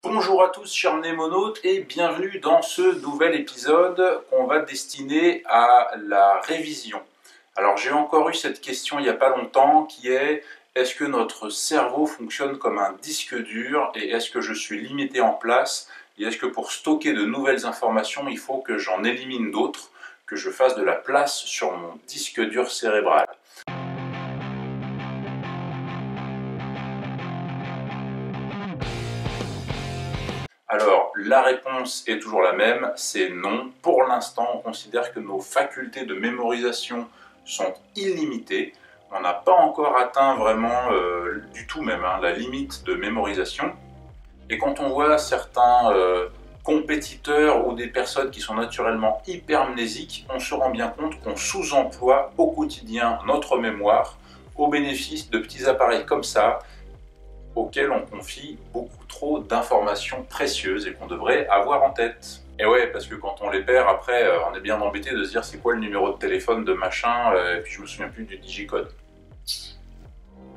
Bonjour à tous chers mnémonautes et bienvenue dans ce nouvel épisode qu'on va destiner à la révision. Alors j'ai encore eu cette question il n'y a pas longtemps qui est: est-ce que notre cerveau fonctionne comme un disque dur et est-ce que je suis limité en place et est-ce que pour stocker de nouvelles informations il faut que j'en élimine d'autres, que je fasse de la place sur mon disque dur cérébral? Alors, la réponse est toujours la même, c'est non. Pour l'instant, on considère que nos facultés de mémorisation sont illimitées. On n'a pas encore atteint vraiment du tout même la limite de mémorisation. Et quand on voit certains compétiteurs ou des personnes qui sont naturellement hypermnésiques, on se rend bien compte qu'on sous-emploie au quotidien notre mémoire au bénéfice de petits appareils comme ça, auxquels on confie beaucoup trop d'informations précieuses et qu'on devrait avoir en tête. Et ouais, parce que quand on les perd, après, on est bien embêté de se dire c'est quoi le numéro de téléphone de machin, et puis je me souviens plus du digicode.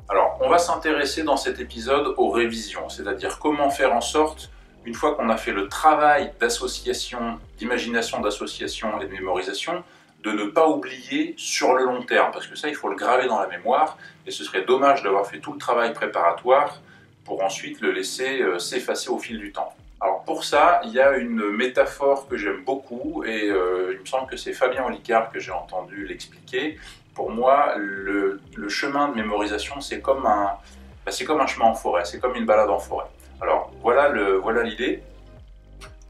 Alors, on va s'intéresser dans cet épisode aux révisions, c'est-à-dire comment faire en sorte, une fois qu'on a fait le travail d'association, d'imagination d'association et de mémorisation, de ne pas oublier sur le long terme, parce que ça, il faut le graver dans la mémoire, et ce serait dommage d'avoir fait tout le travail préparatoire pour ensuite le laisser s'effacer au fil du temps. Alors pour ça, il y a une métaphore que j'aime beaucoup, et il me semble que c'est Fabien Olicard que j'ai entendu l'expliquer. Pour moi, le chemin de mémorisation, c'est comme un chemin en forêt, c'est comme une balade en forêt. Alors voilà l'idée.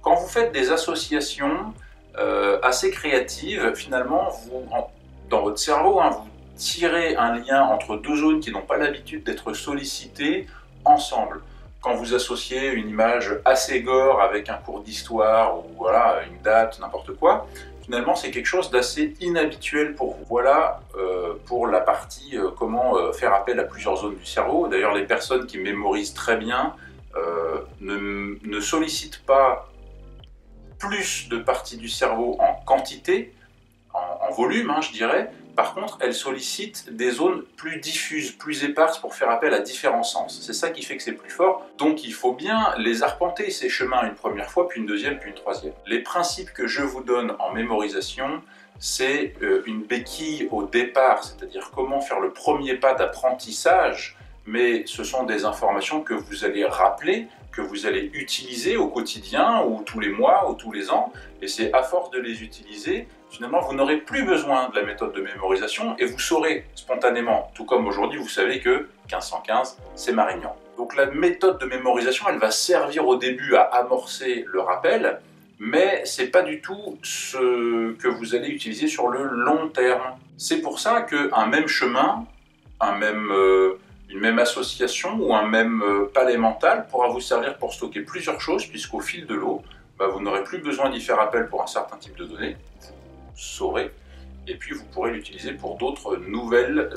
Quand vous faites des associations assez créatives, finalement, dans votre cerveau, vous tirez un lien entre deux zones qui n'ont pas l'habitude d'être sollicitées ensemble. Quand vous associez une image assez gore avec un cours d'histoire ou voilà, une date, n'importe quoi, finalement c'est quelque chose d'assez inhabituel pour vous. Voilà pour la partie comment faire appel à plusieurs zones du cerveau. D'ailleurs, les personnes qui mémorisent très bien ne sollicitent pas plus de parties du cerveau en quantité, en volume, je dirais. Par contre, elles sollicitent des zones plus diffuses, plus éparses pour faire appel à différents sens. C'est ça qui fait que c'est plus fort. Donc il faut bien les arpenter, ces chemins, une première fois, puis une deuxième, puis une troisième. Les principes que je vous donne en mémorisation, c'est une béquille au départ, c'est-à-dire comment faire le premier pas d'apprentissage, mais ce sont des informations que vous allez rappeler, que vous allez utiliser au quotidien, ou tous les mois, ou tous les ans, et c'est à force de les utiliser, finalement vous n'aurez plus besoin de la méthode de mémorisation, et vous saurez spontanément, tout comme aujourd'hui vous savez que 1515 c'est Marignan. Donc la méthode de mémorisation, elle va servir au début à amorcer le rappel, mais c'est pas du tout ce que vous allez utiliser sur le long terme. C'est pour ça qu'un même chemin, une même association ou un même palais mental pourra vous servir pour stocker plusieurs choses, puisqu'au fil de l'eau, vous n'aurez plus besoin d'y faire appel pour un certain type de données, vous saurez, et puis vous pourrez l'utiliser pour d'autres nouvelles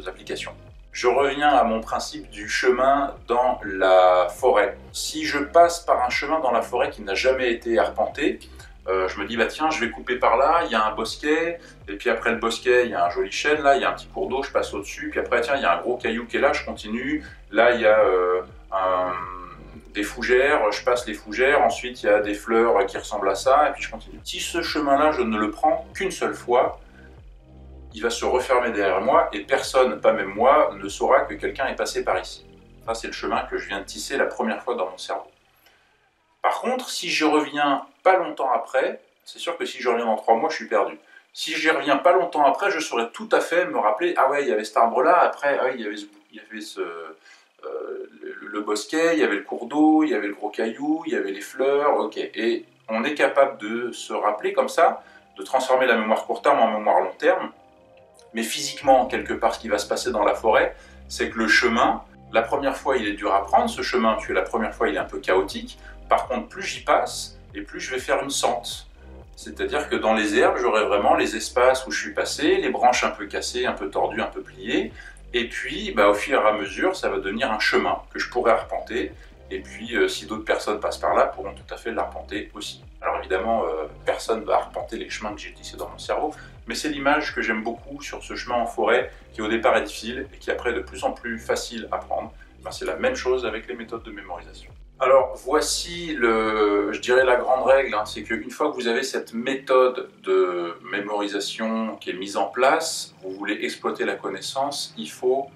applications. Je reviens à mon principe du chemin dans la forêt. Si je passe par un chemin dans la forêt qui n'a jamais été arpenté, je me dis tiens, je vais couper par là, il y a un bosquet, et puis après le bosquet il y a un joli chêne, là il y a un petit cours d'eau, je passe au-dessus, puis après tiens il y a un gros caillou qui est là, je continue, là il y a des fougères, je passe les fougères, ensuite il y a des fleurs qui ressemblent à ça, et puis je continue. Si ce chemin-là je ne le prends qu'une seule fois, il va se refermer derrière moi, et personne, pas même moi, ne saura que quelqu'un est passé par ici. Ça c'est le chemin que je viens de tisser la première fois dans mon cerveau. Par contre, si je reviens pas longtemps après, c'est sûr que si je reviens dans 3 mois, je suis perdu. Si je reviens pas longtemps après, je saurais tout à fait me rappeler, ah ouais, il y avait cet arbre-là, après, il y avait le bosquet, il y avait le cours d'eau, il y avait le gros caillou, il y avait les fleurs, ok. Et on est capable de se rappeler comme ça, de transformer la mémoire court terme en mémoire long terme, mais physiquement, quelque part, ce qui va se passer dans la forêt, c'est que le chemin, la première fois, il est dur à prendre, ce chemin, puisque la première fois, il est un peu chaotique. Par contre, plus j'y passe, et plus je vais faire une sente. C'est-à-dire que dans les herbes, j'aurai vraiment les espaces où je suis passé, les branches un peu cassées, un peu tordues, un peu pliées, et puis au fur et à mesure, ça va devenir un chemin que je pourrai arpenter, et puis si d'autres personnes passent par là, pourront tout à fait l'arpenter aussi. Alors évidemment, personne ne va arpenter les chemins que j'ai tissés dans mon cerveau, mais c'est l'image que j'aime beaucoup sur ce chemin en forêt, qui au départ est difficile, et qui après est de plus en plus facile à prendre. C'est la même chose avec les méthodes de mémorisation. Alors voici je dirais la grande règle, hein, c'est qu'une fois que vous avez cette méthode de mémorisation qui est mise en place, vous voulez exploiter la connaissance, il faut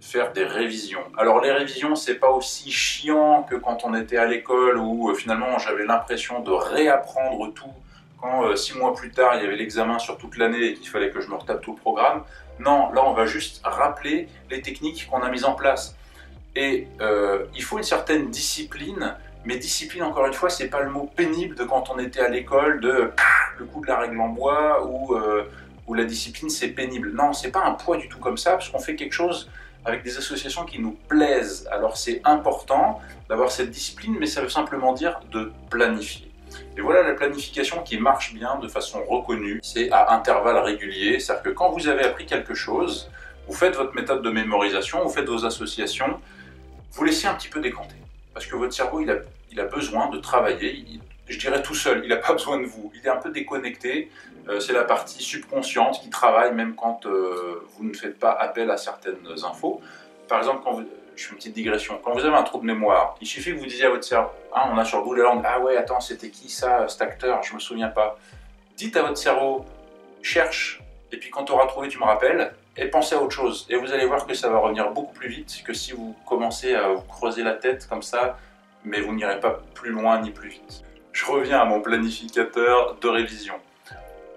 faire des révisions. Alors les révisions, c'est pas aussi chiant que quand on était à l'école où finalement j'avais l'impression de réapprendre tout quand 6 mois plus tard il y avait l'examen sur toute l'année et qu'il fallait que je me retape tout le programme. Non, là on va juste rappeler les techniques qu'on a mises en place. Et il faut une certaine discipline, mais discipline, encore une fois, c'est pas le mot pénible de quand on était à l'école, de le coup de la règle en bois, ou la discipline c'est pénible. Non, c'est pas un poids du tout comme ça, parce qu'on fait quelque chose avec des associations qui nous plaisent. Alors c'est important d'avoir cette discipline, mais ça veut simplement dire de planifier. Et voilà la planification qui marche bien de façon reconnue, c'est à intervalles réguliers, c'est-à-dire que quand vous avez appris quelque chose, vous faites votre méthode de mémorisation, vous faites vos associations, vous laissez un petit peu décanter. Parce que votre cerveau, il a besoin de travailler, je dirais tout seul, il n'a pas besoin de vous. Il est un peu déconnecté, c'est la partie subconsciente qui travaille même quand vous ne faites pas appel à certaines infos. Par exemple, je fais une petite digression, quand vous avez un trou de mémoire, il suffit que vous disiez à votre cerveau, ah, on a sur le bout de la langue, ah ouais, attends, c'était qui ça, cet acteur, je me souviens pas. Dites à votre cerveau, cherche, et puis quand tu auras trouvé, tu me rappelles, et pensez à autre chose. Et vous allez voir que ça va revenir beaucoup plus vite que si vous commencez à vous creuser la tête comme ça, mais vous n'irez pas plus loin ni plus vite. Je reviens à mon planificateur de révision.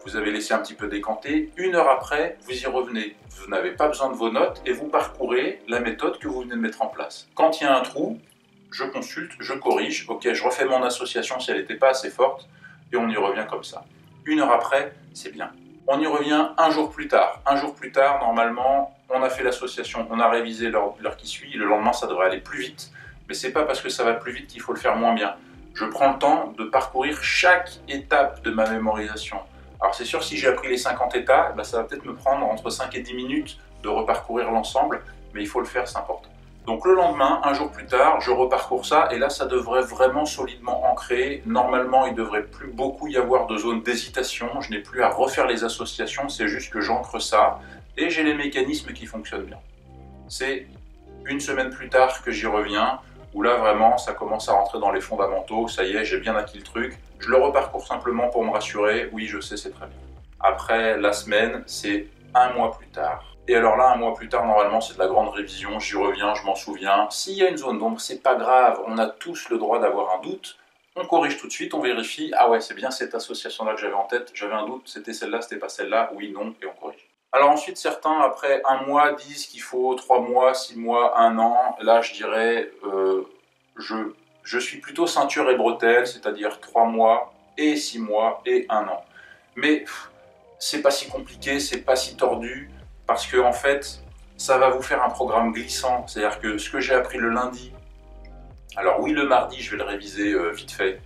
Vous avez laissé un petit peu décanter, 1 heure après, vous y revenez. Vous n'avez pas besoin de vos notes et vous parcourez la méthode que vous venez de mettre en place. Quand il y a un trou, je consulte, je corrige, ok, je refais mon association si elle n'était pas assez forte, et on y revient comme ça. 1 heure après, c'est bien. On y revient 1 jour plus tard. 1 jour plus tard, normalement, on a fait l'association, on a révisé l'heure qui suit, le lendemain ça devrait aller plus vite, mais c'est pas parce que ça va plus vite qu'il faut le faire moins bien. Je prends le temps de parcourir chaque étape de ma mémorisation. Alors c'est sûr, si j'ai appris les 50 états, ça va peut-être me prendre entre 5 et 10 minutes de reparcourir l'ensemble, mais il faut le faire, c'est important. Donc le lendemain, 1 jour plus tard, je reparcours ça, et là ça devrait vraiment solidement ancrer. Normalement, il ne devrait plus beaucoup y avoir de zone d'hésitation, je n'ai plus à refaire les associations, c'est juste que j'ancre ça, et j'ai les mécanismes qui fonctionnent bien. C'est 1 semaine plus tard que j'y reviens, où là vraiment ça commence à rentrer dans les fondamentaux, ça y est, j'ai bien acquis le truc, je le reparcours simplement pour me rassurer, oui je sais, c'est très bien. Après la semaine, c'est 1 mois plus tard. Et alors là, 1 mois plus tard, normalement, c'est de la grande révision, j'y reviens, je m'en souviens. S'il y a une zone d'ombre, c'est pas grave, on a tous le droit d'avoir un doute. On corrige tout de suite, on vérifie, ah ouais, c'est bien cette association-là que j'avais en tête, j'avais un doute, c'était celle-là, c'était pas celle-là, oui, non, et on corrige. Alors ensuite, certains, après 1 mois, disent qu'il faut 3 mois, 6 mois, 1 an. Là, je dirais, je suis plutôt ceinture et bretelles, c'est-à-dire 3 mois et 6 mois et 1 an. Mais c'est pas si compliqué, c'est pas si tordu, parce que en fait, ça va vous faire un programme glissant. C'est-à-dire que ce que j'ai appris le lundi, alors oui, le mardi, je vais le réviser vite fait,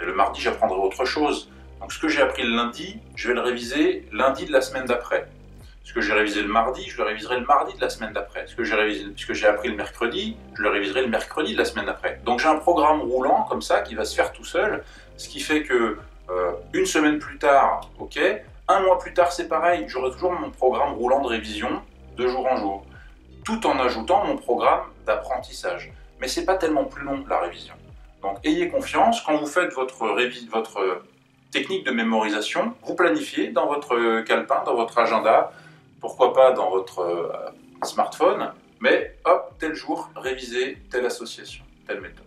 et le mardi, j'apprendrai autre chose. Donc ce que j'ai appris le lundi, je vais le réviser lundi de la semaine d'après. Ce que j'ai révisé le mardi, je le réviserai le mardi de la semaine d'après. Ce que j'ai appris le mercredi, je le réviserai le mercredi de la semaine d'après. Donc j'ai un programme roulant comme ça qui va se faire tout seul, ce qui fait que 1 semaine plus tard, ok, 1 mois plus tard c'est pareil, j'aurai toujours mon programme roulant de révision de jour en jour, tout en ajoutant mon programme d'apprentissage. Mais c'est pas tellement plus long la révision. Donc ayez confiance, quand vous faites votre technique de mémorisation, vous planifiez dans votre calepin, dans votre agenda, pourquoi pas dans votre smartphone, mais hop, tel jour, révisez telle association, telle méthode.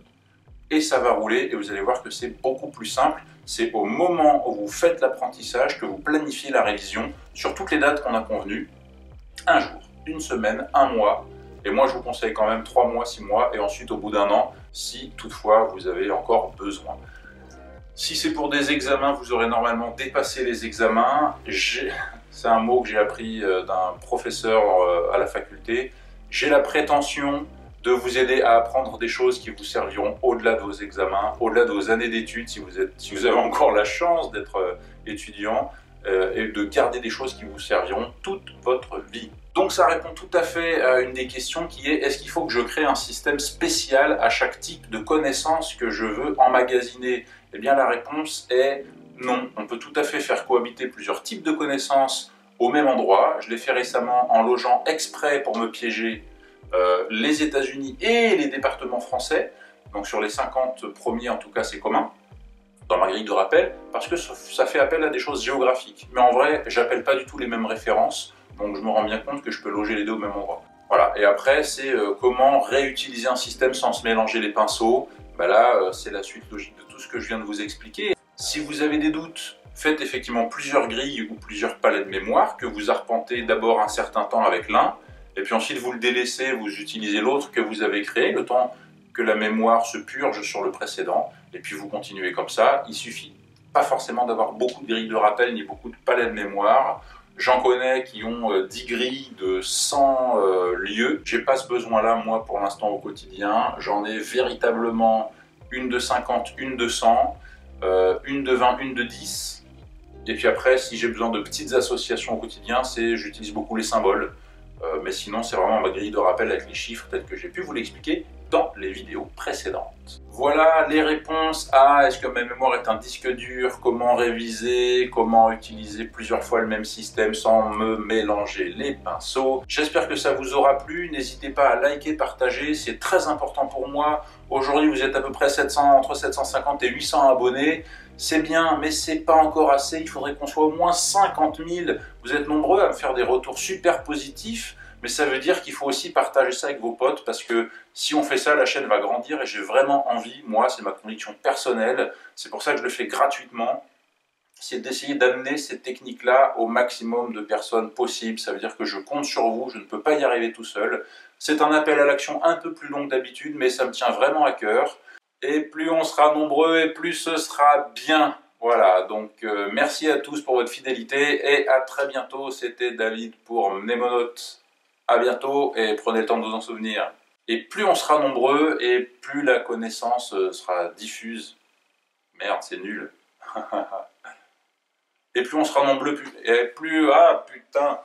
Et ça va rouler et vous allez voir que c'est beaucoup plus simple. C'est au moment où vous faites l'apprentissage que vous planifiez la révision sur toutes les dates qu'on a convenues. 1 jour, 1 semaine, 1 mois. Et moi, je vous conseille quand même 3 mois, 6 mois et ensuite au bout d'1 an, si toutefois vous avez encore besoin. Si c'est pour des examens, vous aurez normalement dépassé les examens. C'est un mot que j'ai appris d'un professeur à la faculté. J'ai la prétention de vous aider à apprendre des choses qui vous serviront au-delà de vos examens, au-delà de vos années d'études, si vous avez encore la chance d'être étudiant, et de garder des choses qui vous serviront toute votre vie. Donc ça répond tout à fait à une des questions qui est: est-ce qu'il faut que je crée un système spécial à chaque type de connaissances que je veux emmagasiner? Eh bien la réponse est non. On peut tout à fait faire cohabiter plusieurs types de connaissances au même endroit. Je l'ai fait récemment en logeant exprès pour me piéger les États-Unis et les départements français. Donc sur les 50 premiers, en tout cas, c'est commun dans ma grille de rappel, parce que ça fait appel à des choses géographiques. Mais en vrai, j'appelle pas du tout les mêmes références, donc je me rends bien compte que je peux loger les deux au même endroit. Voilà, et après, c'est comment réutiliser un système sans se mélanger les pinceaux. Bah là, c'est la suite logique de tout ce que je viens de vous expliquer. Si vous avez des doutes, faites effectivement plusieurs grilles ou plusieurs palettes de mémoire, que vous arpentez d'abord un certain temps avec l'un, et puis ensuite vous le délaissez, vous utilisez l'autre que vous avez créé, le temps que la mémoire se purge sur le précédent, et puis vous continuez comme ça. Il suffit pas forcément d'avoir beaucoup de grilles de rappel ni beaucoup de palettes de mémoire. J'en connais qui ont 10 grilles de 100 lieux. J'ai pas ce besoin-là, moi, pour l'instant, au quotidien. J'en ai véritablement une de 50, une de 100, une de 20, une de 10. Et puis après, si j'ai besoin de petites associations au quotidien, j'utilise beaucoup les symboles. Mais sinon, c'est vraiment ma grille de rappel avec les chiffres tels que j'ai pu vous l'expliquer dans les vidéos précédentes. Voilà les réponses à est-ce que ma mémoire est un disque dur, comment réviser, comment utiliser plusieurs fois le même système sans me mélanger les pinceaux. J'espère que ça vous aura plu, n'hésitez pas à liker, partager, c'est très important pour moi. Aujourd'hui vous êtes à peu près entre 750 et 800 abonnés. C'est bien, mais c'est pas encore assez, il faudrait qu'on soit au moins 50 000. Vous êtes nombreux à me faire des retours super positifs, mais ça veut dire qu'il faut aussi partager ça avec vos potes, parce que si on fait ça, la chaîne va grandir et j'ai vraiment envie, moi, c'est ma conviction personnelle, c'est pour ça que je le fais gratuitement, c'est d'essayer d'amener ces techniques-là au maximum de personnes possible. Ça veut dire que je compte sur vous, je ne peux pas y arriver tout seul. C'est un appel à l'action un peu plus long que d'habitude, mais ça me tient vraiment à cœur. Et plus on sera nombreux, et plus ce sera bien. Voilà, donc merci à tous pour votre fidélité, et à très bientôt. C'était David pour Mnémonote. À bientôt, et prenez le temps de vous en souvenir. Et plus on sera nombreux, et plus la connaissance sera diffuse. Merde, c'est nul. Et plus on sera nombreux, et plus... Ah, putain,